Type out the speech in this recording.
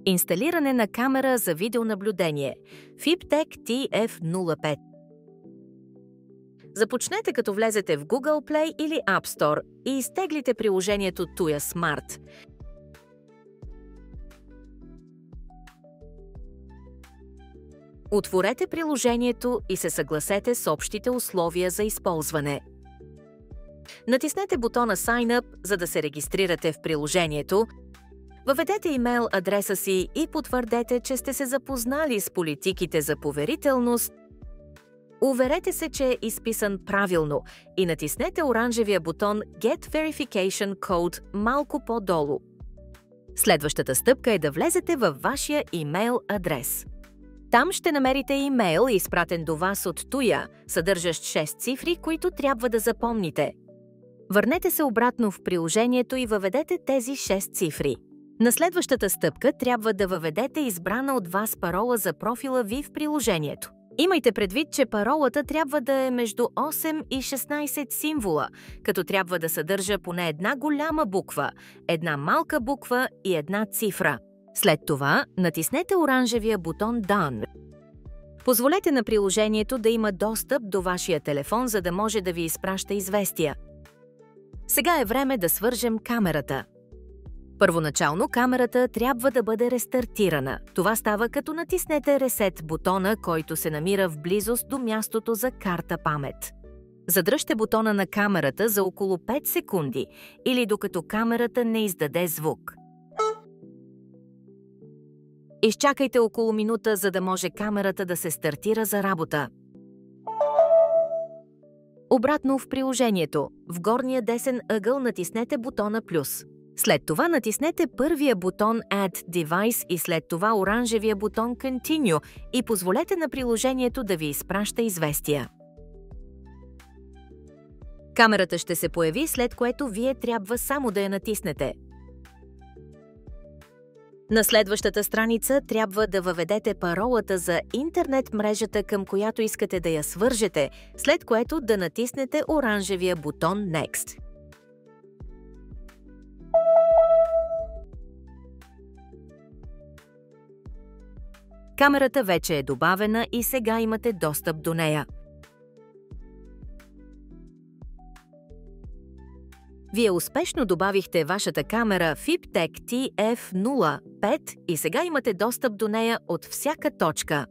Инсталиране на камера за видеонаблюдение FipTech TF05. Започнете като влезете в Google Play или App Store и изтеглите приложението Tuya Smart. Отворете приложението и се съгласете с общите условия за използване. Натиснете бутона Sign Up, за да се регистрирате в приложението. Въведете имейл адреса си и потвърдете, че сте се запознали с политиките за поверителност. Уверете се, че е изписан правилно и натиснете оранжевия бутон Get Verification Code малко по-долу. Следващата стъпка е да влезете във вашия имейл адрес. Там ще намерите имейл, изпратен до вас от Tuya, съдържащ 6 цифри, които трябва да запомните. Върнете се обратно в приложението и въведете тези 6 цифри. На следващата стъпка трябва да въведете избрана от вас парола за профила ви в приложението. Имайте предвид, че паролата трябва да е между 8 и 16 символа, като трябва да съдържа поне една голяма буква, една малка буква и една цифра. След това натиснете оранжевия бутон Done. Позволете на приложението да има достъп до вашия телефон, за да може да ви изпраща известия. Сега е време да свържем камерата. Първоначално камерата трябва да бъде рестартирана. Това става като натиснете Reset бутона, който се намира в близост до мястото за карта памет. Задръжте бутона на камерата за около 5 секунди или докато камерата не издаде звук. Изчакайте около минута, за да може камерата да се стартира за работа. Обратно в приложението, в горния десен ъгъл натиснете бутона плюс. След това натиснете първия бутон Add Device и след това оранжевия бутон Continue и позволете на приложението да ви изпраща известия. Камерата ще се появи, след което вие трябва само да я натиснете. На следващата страница трябва да въведете паролата за интернет мрежата, към която искате да я свържете, след което да натиснете оранжевия бутон Next. Камерата вече е добавена и сега имате достъп до нея. Вие успешно добавихте вашата камера FipTech TF05 и сега имате достъп до нея от всяка точка.